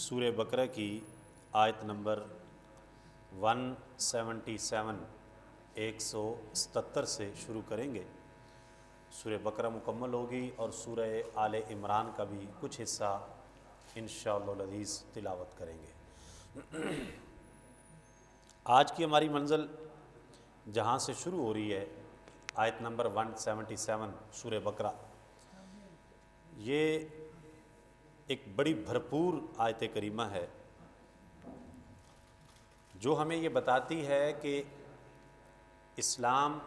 سورہ بقرہ کی آیت نمبر 177 177 سے شروع کریں گے۔ سورہ بقرہ مکمل ہوگی اور سورہ آل عمران کا بھی کچھ حصہ انشاءاللہ العزیز تلاوت کریں گے۔ آج کی ہماری منزل جہاں سے شروع ہو رہی ہے آیت نمبر 177 سورہ بقرہ، یہ ایک بڑی بھرپور آیت کریمہ ہے جو ہمیں یہ بتاتی ہے کہ اسلام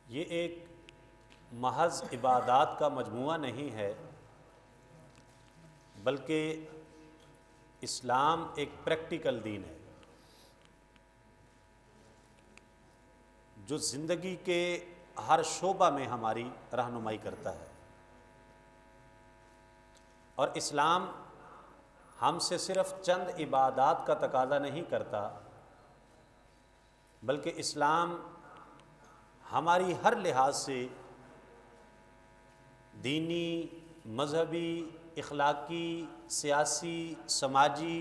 یہ ایک محض عبادات کا مجموعہ نہیں ہے، بلکہ اسلام ایک پریکٹیکل دین ہے جو زندگی کے ہر شعبہ میں ہماری رہنمائی کرتا ہے۔ اور اسلام ہم سے صرف چند عبادات کا تقاضا نہیں کرتا، بلکہ اسلام ہماری ہر لحاظ سے دینی، مذہبی، اخلاقی، سیاسی، سماجی،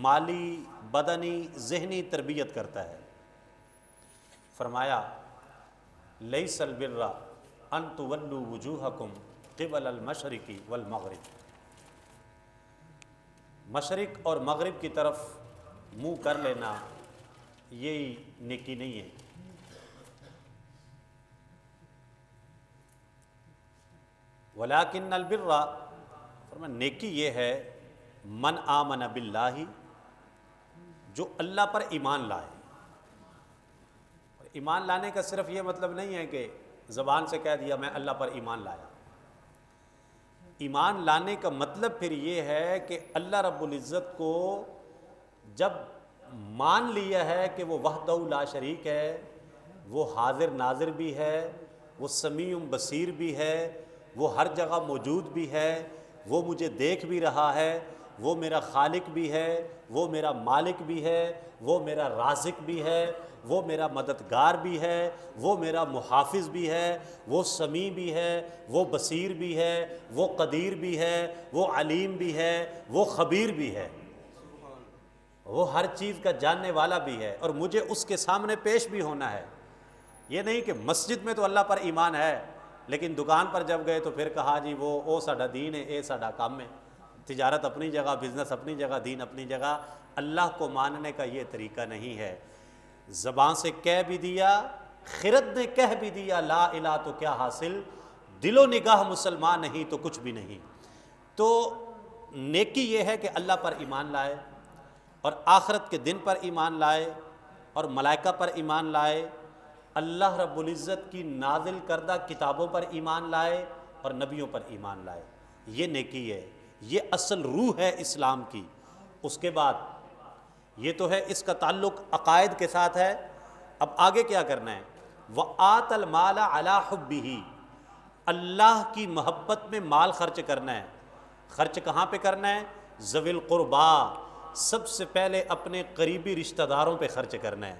مالی، بدنی، ذہنی تربیت کرتا ہے۔ فرمایا لیس البر ان تولوا وجوہکم قبل المشرق والمغرب، مشرق اور مغرب کی طرف منہ کر لینا یہی نیکی نہیں ہے۔ ولیکن البر، فرمایا نیکی یہ ہے من آمن باللہ، جو اللہ پر ایمان لائے۔ ایمان لانے کا صرف یہ مطلب نہیں ہے کہ زبان سے کہہ دیا میں اللہ پر ایمان لایا۔ ایمان لانے کا مطلب پھر یہ ہے کہ اللہ رب العزت کو جب مان لیا ہے کہ وہ وحدہ لا شریک ہے، وہ حاضر ناظر بھی ہے، وہ سمیع بصیر بھی ہے، وہ ہر جگہ موجود بھی ہے، وہ مجھے دیکھ بھی رہا ہے، وہ میرا خالق بھی ہے، وہ میرا مالک بھی ہے، وہ میرا رازق بھی ہے، وہ میرا مددگار بھی ہے، وہ میرا محافظ بھی ہے، وہ سمیع بھی ہے، وہ بصیر بھی ہے، وہ قدیر بھی ہے، وہ علیم بھی ہے، وہ خبیر بھی ہے، وہ ہر چیز کا جاننے والا بھی ہے، اور مجھے اس کے سامنے پیش بھی ہونا ہے۔ یہ نہیں کہ مسجد میں تو اللہ پر ایمان ہے لیکن دکان پر جب گئے تو پھر کہا جی وہ ساڈا دین ہے، اے ساڈا کام ہے۔ تجارت اپنی جگہ، بزنس اپنی جگہ، دین اپنی جگہ۔ اللہ کو ماننے کا یہ طریقہ نہیں ہے۔ زبان سے کہہ بھی دیا، خرد نے کہہ بھی دیا لا الہ تو کیا حاصل، دل و نگاہ مسلمان نہیں تو کچھ بھی نہیں۔ تو نیکی یہ ہے کہ اللہ پر ایمان لائے اور آخرت کے دن پر ایمان لائے اور ملائکہ پر ایمان لائے، اللہ رب العزت کی نازل کردہ کتابوں پر ایمان لائے اور نبیوں پر ایمان لائے۔ یہ نیکی ہے، یہ اصل روح ہے اسلام کی۔ اس کے بعد یہ تو ہے، اس کا تعلق عقائد کے ساتھ ہے۔ اب آگے کیا کرنا ہے؟ وَآتَ الْمَالَ عَلَىٰ حُبِّهِ، اللہ کی محبت میں مال خرچ کرنا ہے۔ خرچ کہاں پہ کرنا ہے؟ ذوی القربا، سب سے پہلے اپنے قریبی رشتہ داروں پہ خرچ کرنا ہے،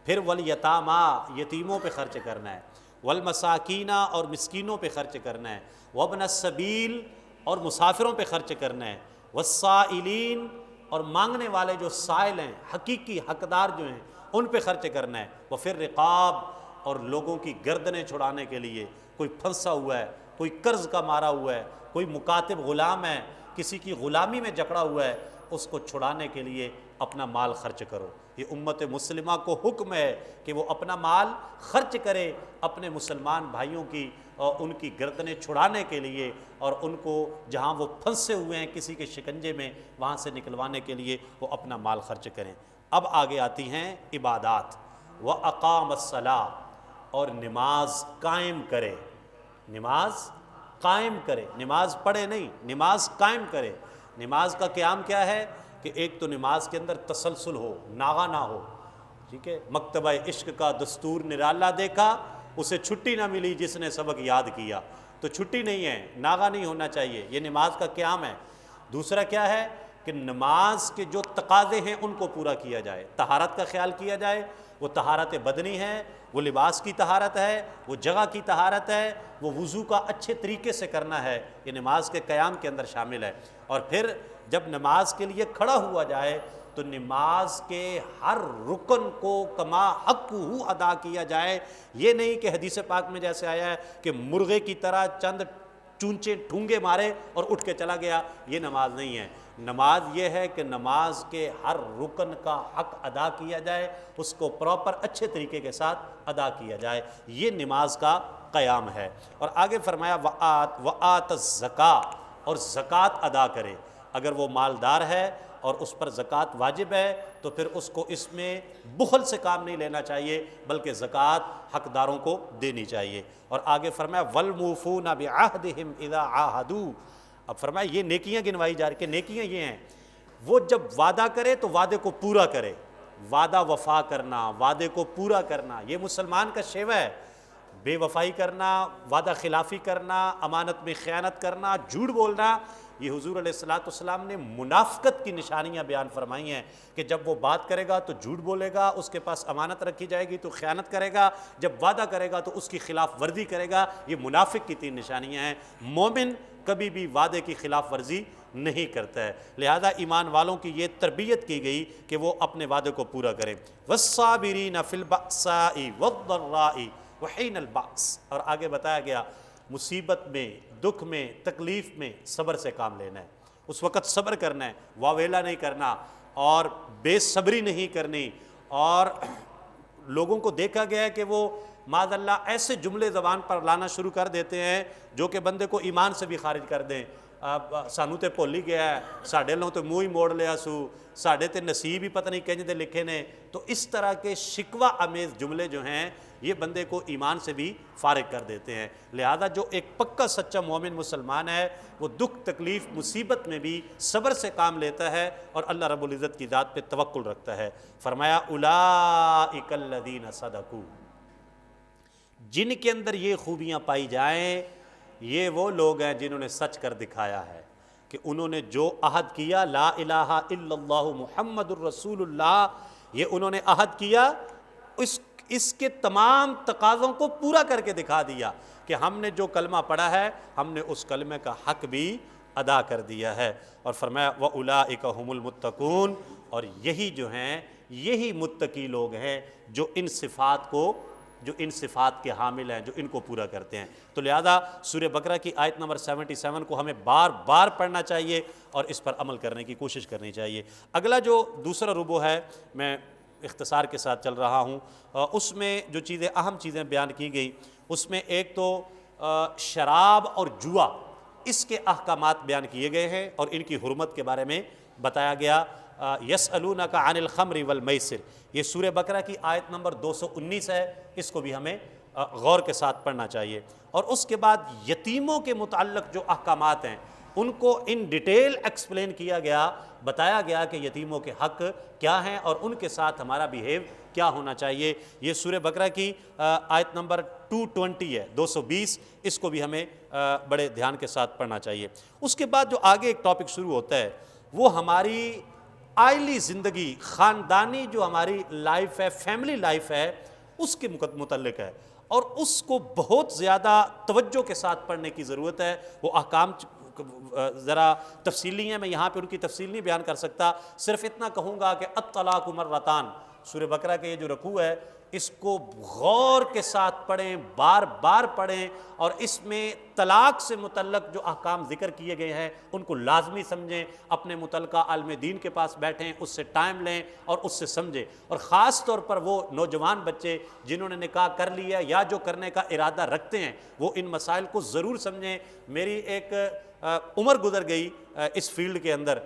پھر والیتامیٰ، یتیموں پہ خرچ کرنا ہے، والمساکین، اور مسکینوں پہ خرچ کرنا ہے، وابن السبیل، اور مسافروں پہ خرچ کرنا ہے، والسائلین، اور مانگنے والے جو سائل ہیں، حقیقی حقدار جو ہیں، ان پہ خرچ کرنا ہے، وفی الرقاب، اور لوگوں کی گردنیں چھڑانے کے لیے، کوئی پھنسا ہوا ہے، کوئی قرض کا مارا ہوا ہے، کوئی مکاتب غلام ہے، کسی کی غلامی میں جکڑا ہوا ہے، اس کو چھڑانے کے لیے اپنا مال خرچ کرو۔ یہ امت مسلمہ کو حکم ہے کہ وہ اپنا مال خرچ کرے اپنے مسلمان بھائیوں کی اور ان کی گردنیں چھڑانے کے لیے، اور ان کو جہاں وہ پھنسے ہوئے ہیں کسی کے شکنجے میں، وہاں سے نکلوانے کے لیے وہ اپنا مال خرچ کریں۔ اب آگے آتی ہیں عبادات۔ وَأَقَامَ الصَّلَاةَ، اور نماز قائم کرے۔ نماز قائم کرے، نماز پڑھے نہیں، نماز قائم کرے۔ نماز کا قیام کیا ہے؟ کہ ایک تو نماز کے اندر تسلسل ہو، ناغہ نہ ہو، ٹھیک ہے؟ مکتبہ عشق کا دستور نرالا دیکھا، اسے چھٹی نہ ملی جس نے سبق یاد کیا، تو چھٹی نہیں ہے، ناغہ نہیں ہونا چاہیے، یہ نماز کا قیام ہے۔ دوسرا کیا ہے؟ کہ نماز کے جو تقاضے ہیں ان کو پورا کیا جائے، طہارت کا خیال کیا جائے، وہ طہارت بدنی ہے، وہ لباس کی طہارت ہے، وہ جگہ کی طہارت ہے، وہ وضو کا اچھے طریقے سے کرنا ہے، یہ نماز کے قیام کے اندر شامل ہے۔ اور پھر جب نماز کے لیے کھڑا ہوا جائے تو نماز کے ہر رکن کو کما حق ادا کیا جائے۔ یہ نہیں کہ حدیث پاک میں جیسے آیا ہے کہ مرغے کی طرح چند چونچے ٹھونگے مارے اور اٹھ کے چلا گیا، یہ نماز نہیں ہے۔ نماز یہ ہے کہ نماز کے ہر رکن کا حق ادا کیا جائے، اس کو پراپر اچھے طریقے کے ساتھ ادا کیا جائے، یہ نماز کا قیام ہے۔ اور آگے فرمایا وآت الزکاۃ، اور زکوٰۃ ادا کرے۔ اگر وہ مالدار ہے اور اس پر زکوٰۃ واجب ہے تو پھر اس کو اس میں بخل سے کام نہیں لینا چاہیے، بلکہ زکوٰۃ حقداروں کو دینی چاہیے۔ اور آگے فرمایا والموفون بعہدہم اذا عاہدوا، اب فرمایا یہ نیکیاں گنوائی جا رہی کہ نیکیاں یہ ہیں، وہ جب وعدہ کرے تو وعدے کو پورا کرے، وعدہ وفا کرنا، وعدے کو پورا کرنا، یہ مسلمان کا شیوہ ہے۔ بے وفائی کرنا، وعدہ خلافی کرنا، امانت میں خیانت کرنا، جھوٹ بولنا، یہ حضور علیہ السلام نے منافقت کی نشانیاں بیان فرمائی ہیں کہ جب وہ بات کرے گا تو جھوٹ بولے گا، اس کے پاس امانت رکھی جائے گی تو خیانت کرے گا، جب وعدہ کرے گا تو اس کی خلاف ورزی کرے گا۔ یہ منافق کی 3 نشانیاں ہیں۔ مومن کبھی بھی وعدے کی خلاف ورزی نہیں کرتا ہے، لہذا ایمان والوں کی یہ تربیت کی گئی کہ وہ اپنے وعدے کو پورا کریں۔ والصابرین فی البأساء والضراء وحین البأس، اور آگے بتایا گیا مصیبت میں، دکھ میں، تکلیف میں صبر سے کام لینا ہے، اس وقت صبر کرنا ہے، واویلا نہیں کرنا اور بے صبری نہیں کرنی۔ اور لوگوں کو دیکھا گیا ہے کہ وہ معاذ اللہ ایسے جملے زبان پر لانا شروع کر دیتے ہیں جو کہ بندے کو ایمان سے بھی خارج کر دیں۔ سانو تے بھول ہی گیا ہے، ساڈے لوں تو منہ ہی موڑ لیا سو، ساڈے تے نصیب ہی پتہ نہیں کنج دے لکھے نے۔ تو اس طرح کے شکوہ آمیز جملے جو ہیں یہ بندے کو ایمان سے بھی فارغ کر دیتے ہیں۔ لہذا جو ایک پکا سچا مومن مسلمان ہے وہ دکھ تکلیف مصیبت میں بھی صبر سے کام لیتا ہے اور اللہ رب العزت کی ذات پہ توکل رکھتا ہے۔ فرمایا اولئک الذین صدقوا، جن کے اندر یہ خوبیاں پائی جائیں یہ وہ لوگ ہیں جنہوں نے سچ کر دکھایا ہے کہ انہوں نے جو عہد کیا لا الہ الا اللہ محمد الرسول اللہ، یہ انہوں نے عہد کیا، اس کے تمام تقاضوں کو پورا کر کے دکھا دیا کہ ہم نے جو کلمہ پڑھا ہے ہم نے اس کلمے کا حق بھی ادا کر دیا ہے۔ اور فرمایا وَأُولَئِكَ هُمُ الْمُتَّقُونَ، اور یہی جو ہیں یہی متقی لوگ ہیں جو ان صفات کے حامل ہیں، جو ان کو پورا کرتے ہیں۔ تو لہذا سورہ بقرہ کی آیت نمبر 77 کو ہمیں بار بار پڑھنا چاہیے اور اس پر عمل کرنے کی کوشش کرنی چاہیے۔ اگلا جو دوسرا ربع ہے، میں اختصار کے ساتھ چل رہا ہوں، اس میں جو چیزیں اہم چیزیں بیان کی گئی اس میں ایک تو شراب اور جوا، اس کے احکامات بیان کیے گئے ہیں اور ان کی حرمت کے بارے میں بتایا گیا۔ یسألونک عن الخمر والمیسر، یہ سورہ بقرہ کی آیت نمبر 219 ہے، اس کو بھی ہمیں غور کے ساتھ پڑھنا چاہیے۔ اور اس کے بعد یتیموں کے متعلق جو احکامات ہیں ان کو ان ڈیٹیل ایکسپلین کیا گیا، بتایا گیا کہ یتیموں کے حق کیا ہیں اور ان کے ساتھ ہمارا بیہیو کیا ہونا چاہیے۔ یہ سورہ بقرہ کی آیت نمبر 220 ہے، 220، اس کو بھی ہمیں بڑے دھیان کے ساتھ پڑھنا چاہیے۔ اس کے بعد جو آگے ایک ٹاپک شروع ہوتا ہے وہ ہماری آئلی زندگی، خاندانی جو ہماری لائف ہے، فیملی لائف ہے، اس کے متعلق ہے، اور اس کو بہت زیادہ توجہ کے ساتھ پڑھنے کی ضرورت ہے۔ وہ احکام ذرا تفصیلی ہیں، میں یہاں پہ ان کی تفصیل نہیں بیان کر سکتا، صرف اتنا کہوں گا کہ الطلاق مرتان، سورہ بقرہ کے یہ جو رکوع ہے اس کو غور کے ساتھ پڑھیں، بار بار پڑھیں، اور اس میں طلاق سے متعلق جو احکام ذکر کیے گئے ہیں ان کو لازمی سمجھیں، اپنے متعلقہ عالم دین کے پاس بیٹھیں، اس سے ٹائم لیں اور اس سے سمجھیں۔ اور خاص طور پر وہ نوجوان بچے جنہوں نے نکاح کر لیا یا جو کرنے کا ارادہ رکھتے ہیں وہ ان مسائل کو ضرور سمجھیں۔ میری ایک عمر گزر گئی اس فیلڈ کے اندر،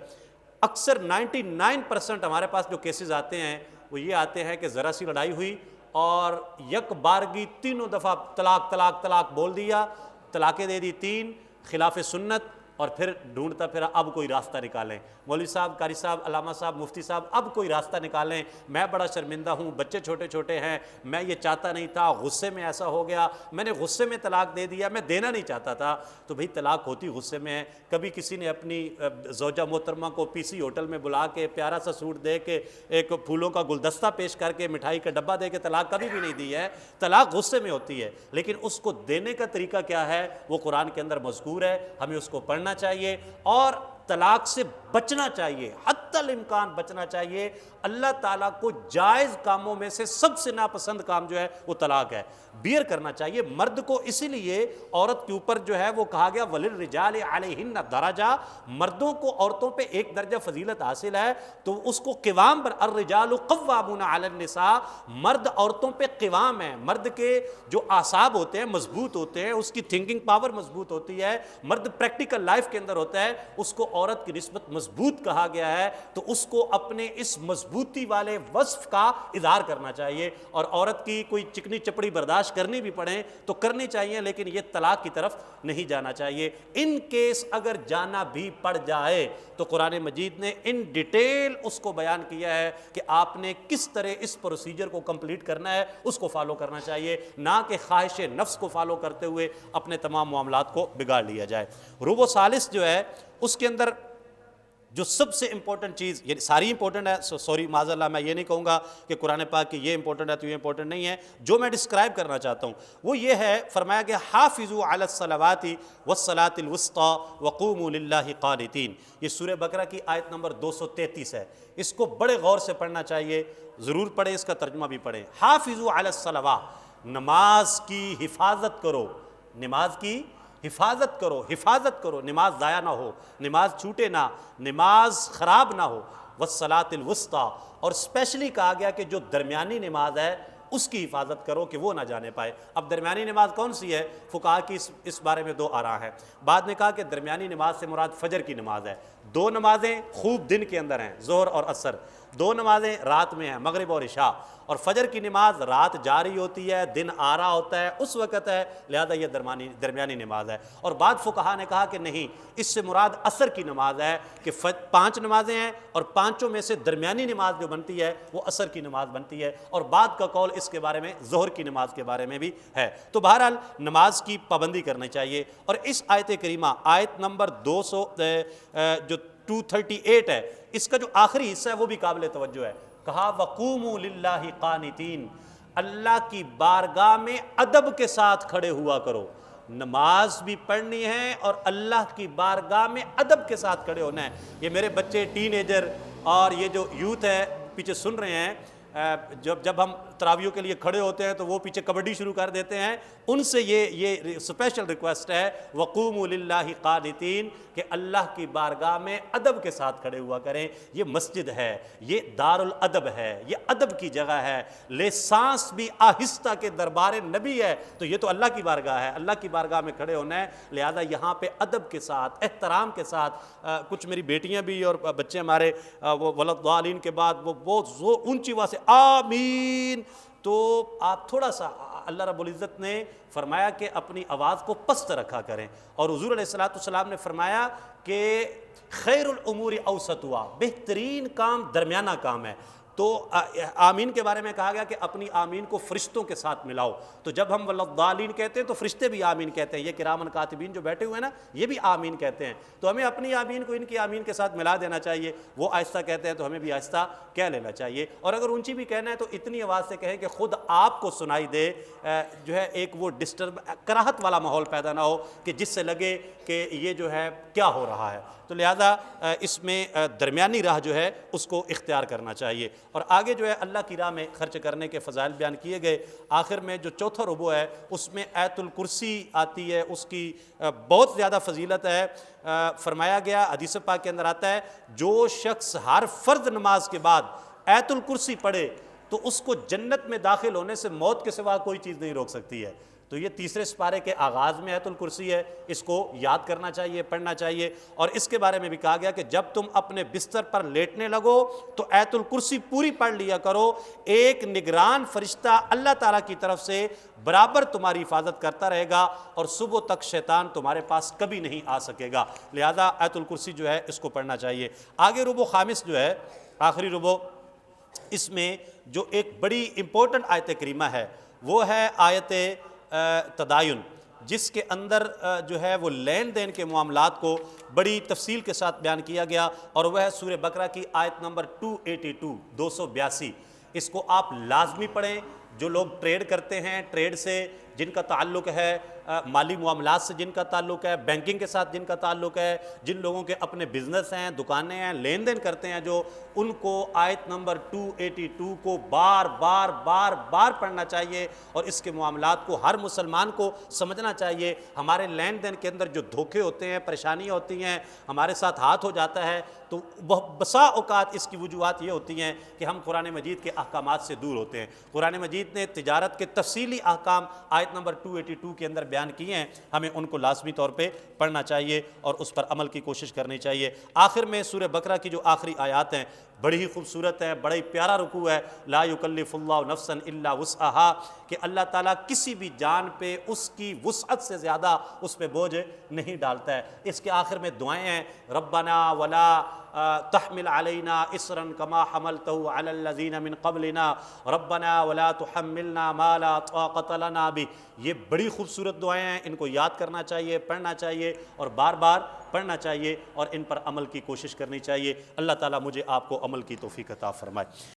اکثر 99% ہمارے پاس جو کیسز آتے ہیں وہ یہ آتے ہیں کہ ذرا سی لڑائی ہوئی اور یک بارگی 3 دفعہ طلاق طلاق طلاق بول دیا، طلاقیں دے دی 3، خلاف سنت، اور پھر ڈھونڈتا پھرا اب کوئی راستہ نکالیں، مولوی صاحب، قاری صاحب، علامہ صاحب، مفتی صاحب اب کوئی راستہ نکالیں، میں بڑا شرمندہ ہوں، بچے چھوٹے چھوٹے ہیں، میں یہ چاہتا نہیں تھا، غصے میں ایسا ہو گیا، میں نے غصے میں طلاق دے دیا، میں دینا نہیں چاہتا تھا۔ تو بھئی طلاق ہوتی غصے میں ہے۔ کبھی کسی نے اپنی زوجہ محترمہ کو پی سی ہوٹل میں بلا کے پیارا سا سوٹ دے کے ایک پھولوں کا گلدستہ پیش کر کے مٹھائی کا ڈبہ دے کے طلاق کبھی بھی نہیں دی ہے۔ طلاق غصے میں ہوتی ہے، لیکن اس کو دینے کا طریقہ کیا ہے وہ قرآن کے اندر مذکور ہے، ہمیں اس کو پڑھنا چاہیے اور طلاق سے بچنا چاہیے، حتی الامکان بچنا چاہیے۔ اللہ تعالیٰ کو جائز کاموں میں سے سب سے ناپسند کام جو ہے وہ طلاق ہے، بیئر کرنا چاہیے مرد کو۔ اسی لیے عورت کے اوپر جو ہے وہ کہا گیا وَلِلرِّجَالِ عَلَيْهِنَّ دَرَجَةٌ، مردوں کو عورتوں پہ ایک درجہ فضیلت حاصل ہے، تو اس کو قوام پر الرجال قوامون علی النساء، مرد عورتوں پہ قوام ہے۔ مرد کے جو اعصاب ہوتے ہیں مضبوط ہوتے ہیں، اس کی تھنکنگ پاور مضبوط ہوتی ہے، مرد پریکٹیکل لائف کے اندر ہوتا ہے، اس کو عورت کی نسبت مضبوط کہا گیا ہے، تو اس کو اپنے اس مضبوطی والے وصف کا اظہار کرنا چاہیے۔ اور عورت کی کوئی چکنی چپڑی برداشت کرنی بھی پڑے تو کرنی چاہیے، لیکن یہ طلاق کی طرف نہیں جانا چاہیے۔ ان کیس اگر جانا بھی پڑ جائے تو قرآن مجید نے ان ڈیٹیل اس کو بیان کیا ہے کہ آپ نے کس طرح اس پروسیجر کو کمپلیٹ کرنا ہے، اس کو فالو کرنا چاہیے، نہ کہ خواہش نفس کو فالو کرتے ہوئے اپنے تمام معاملات کو بگاڑ لیا جائے۔ ربع ثالث جو ہے اس کے اندر جو سب سے امپورٹنٹ چیز، یہ ساری امپورٹنٹ ہے، سوری معاذ اللہ میں یہ نہیں کہوں گا کہ قرآن پاک کی یہ امپورٹنٹ ہے تو یہ امپورٹنٹ نہیں ہے، جو میں ڈسکرائب کرنا چاہتا ہوں وہ یہ ہے، فرمایا کہ حافظوا علی الصلوات والصلاۃ الوسطی وقوموا للہ قانتین۔ یہ سورہ بقرہ کی آیت نمبر 233 ہے، اس کو بڑے غور سے پڑھنا چاہیے، ضرور پڑھیں، اس کا ترجمہ بھی پڑھیں۔ حافظوا علی الصلوات، نماز کی حفاظت کرو، نماز کی حفاظت کرو، حفاظت کرو، نماز ضائع نہ ہو، نماز چھوٹے نہ، نماز خراب نہ ہو۔ والصلاۃ الوسطی، اور اسپیشلی کہا گیا کہ جو درمیانی نماز ہے اس کی حفاظت کرو کہ وہ نہ جانے پائے۔ اب درمیانی نماز کون سی ہے؟ فقہا کی اس بارے میں دو آراء ہیں۔ بعد نے کہا کہ درمیانی نماز سے مراد فجر کی نماز ہے، دو نمازیں خوب دن کے اندر ہیں، ظہر اور عصر، دو نمازیں رات میں ہیں، مغرب اور عشاء، اور فجر کی نماز رات جاری ہوتی ہے، دن آ رہا ہوتا ہے، اس وقت ہے، لہذا یہ درمیانی نماز ہے۔ اور بعد فقہا نے کہا کہ نہیں، اس سے مراد عصر کی نماز ہے کہ 5 نمازیں ہیں اور پانچوں میں سے درمیانی نماز جو بنتی ہے وہ عصر کی نماز بنتی ہے، اور بعد کا قول اس کے بارے میں ظہر کی نماز کے بارے میں بھی ہے۔ تو بہرحال نماز کی پابندی کرنی چاہیے۔ اور اس آیت کریمہ آیت نمبر 238 ہے، اس کا جو آخری حصہ ہے وہ بھی قابل توجہ ہے۔ کہا وقوموا للہ قانتین، اللہ کی بارگاہ میں ادب کے ساتھ کھڑے ہوا کرو۔ نماز بھی پڑھنی ہے اور اللہ کی بارگاہ میں ادب کے ساتھ کھڑے ہونا ہے۔ یہ میرے بچے ٹین ایجر اور یہ جو یوتھ ہے پیچھے سن رہے ہیں، جب ہم تراویحوں کے لیے کھڑے ہوتے ہیں تو وہ پیچھے کبڈی شروع کر دیتے ہیں، ان سے یہ اسپیشل ریکویسٹ ہے وقوموا للہ قانتین، کہ اللہ کی بارگاہ میں ادب کے ساتھ کھڑے ہوا کریں۔ یہ مسجد ہے، یہ دار الادب ہے، یہ ادب کی جگہ ہے، لسانس بھی آہستہ کے دربار نبی ہے، تو یہ تو اللہ کی بارگاہ ہے، اللہ کی بارگاہ میں کھڑے ہونا ہے، لہذا یہاں پہ ادب کے ساتھ، احترام کے ساتھ۔ کچھ میری بیٹیاں بھی اور بچے ہمارے وہ ولدالین کے بعد وہ بہت اونچی آواز سے آمین، تو آپ تھوڑا سا، اللہ رب العزت نے فرمایا کہ اپنی آواز کو پست رکھا کریں، اور حضور علیہ الصلوۃ والسلام نے فرمایا کہ خیر الامور اوسطها، بہترین کام درمیانہ کام ہے۔ تو آمین کے بارے میں کہا گیا کہ اپنی آمین کو فرشتوں کے ساتھ ملاؤ، تو جب ہم ولدالین کہتے ہیں تو فرشتے بھی آمین کہتے ہیں، یہ کرامن کاتبین جو بیٹھے ہوئے ہیں نا یہ بھی آمین کہتے ہیں، تو ہمیں اپنی آمین کو ان کی آمین کے ساتھ ملا دینا چاہیے۔ وہ آہستہ کہتے ہیں تو ہمیں بھی آہستہ کہہ لینا چاہیے، اور اگر اونچی بھی کہنا ہے تو اتنی آواز سے کہیں کہ خود آپ کو سنائی دے، جو ہے ایک وہ ڈسٹرب کراہت والا ماحول پیدا نہ ہو کہ جس سے لگے کہ یہ جو ہے کیا ہو رہا ہے۔ تو لہذا اس میں درمیانی راہ جو ہے اس کو اختیار کرنا چاہیے۔ اور آگے جو ہے اللہ کی راہ میں خرچ کرنے کے فضائل بیان کیے گئے۔ آخر میں جو چوتھا ربع ہے اس میں آیت الکرسی آتی ہے، اس کی بہت زیادہ فضیلت ہے۔ فرمایا گیا، حدیث پاک کے اندر آتا ہے، جو شخص ہر فرض نماز کے بعد آیت الکرسی پڑھے تو اس کو جنت میں داخل ہونے سے موت کے سوا کوئی چیز نہیں روک سکتی ہے۔ تو یہ تیسرے سپارے کے آغاز میں آیت الکرسی ہے، اس کو یاد کرنا چاہیے، پڑھنا چاہیے۔ اور اس کے بارے میں بھی کہا گیا کہ جب تم اپنے بستر پر لیٹنے لگو تو آیت الکرسی پوری پڑھ لیا کرو، ایک نگران فرشتہ اللہ تعالیٰ کی طرف سے برابر تمہاری حفاظت کرتا رہے گا اور صبح تک شیطان تمہارے پاس کبھی نہیں آ سکے گا۔ لہذا آیت الکرسی جو ہے اس کو پڑھنا چاہیے۔ آگے ربع خامس جو ہے، آخری ربع، اس میں جو ایک بڑی امپورٹنٹ آیت کریمہ ہے وہ ہے آیت تداین، جس کے اندر جو ہے وہ لین دین کے معاملات کو بڑی تفصیل کے ساتھ بیان کیا گیا، اور وہ ہے سورہ بقرہ کی آیت نمبر 282۔ اس کو آپ لازمی پڑھیں۔ جو لوگ ٹریڈ کرتے ہیں، ٹریڈ سے جن کا تعلق ہے، مالی معاملات سے جن کا تعلق ہے، بینکنگ کے ساتھ جن کا تعلق ہے، جن لوگوں کے اپنے بزنس ہیں، دکانیں ہیں، لین دین کرتے ہیں جو، ان کو آیت نمبر 282 کو بار بار پڑھنا چاہیے، اور اس کے معاملات کو ہر مسلمان کو سمجھنا چاہیے۔ ہمارے لین دین کے اندر جو دھوکے ہوتے ہیں، پریشانیاں ہوتی ہیں، ہمارے ساتھ ہاتھ ہو جاتا ہے، تو بسا اوقات اس کی وجوہات یہ ہوتی ہیں کہ ہم قرآن مجید کے احکامات سے دور ہوتے ہیں۔ قرآن مجید نے تجارت کے تفصیلی احکام آیت نمبر 282 کے اندر بیان کیے ہیں، ہمیں ان کو لازمی طور پہ پڑھنا چاہیے اور اس پر عمل کی کوشش کرنی چاہیے۔ آخر میں سورہ بقرہ کی جو آخری آیات ہیں بڑی ہی خوبصورت ہے، بڑا ہی پیارا رکوع ہے، لا یکلف اللہ نفسا الا وسعہا، کہ اللہ تعالیٰ کسی بھی جان پہ اس کی وسعت سے زیادہ اس پہ بوجھ نہیں ڈالتا ہے۔ اس کے آخر میں دعائیں ہیں، ربنا ولا تحمل علینا اصرا کما حملتہ علی الذین من قبلنا ربنا ولا تحملنا ما لا طاقۃ لنا بہ۔ یہ بڑی خوبصورت دعائیں ہیں، ان کو یاد کرنا چاہیے، پڑھنا چاہیے اور بار بار پڑھنا چاہیے اور ان پر عمل کی کوشش کرنی چاہیے۔ اللہ تعالیٰ مجھے آپ کو عمل کی توفیق عطا فرمائے۔